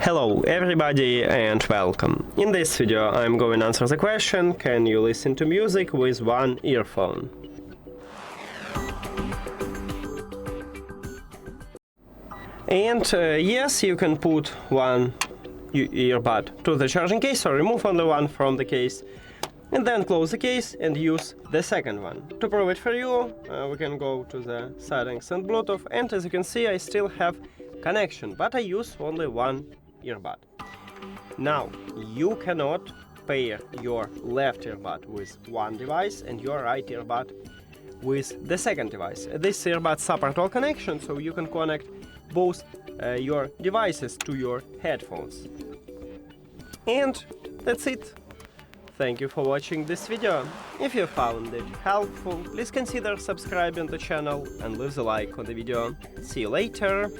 Hello everybody and welcome. In this video I'm going to answer the question, can you listen to music with one earphone? And yes, you can put one earbud to the charging case or remove only one from the case and then close the case and use the second one. To prove it for you, we can go to the settings and Bluetooth, and as you can see I still have connection, but I use only one earbud. Now, you cannot pair your left earbud with one device and your right earbud with the second device. This earbud support all connections, so you can connect both your devices to your headphones. And that's it. Thank you for watching this video. If you found it helpful, please consider subscribing to the channel and leave a like on the video. See you later!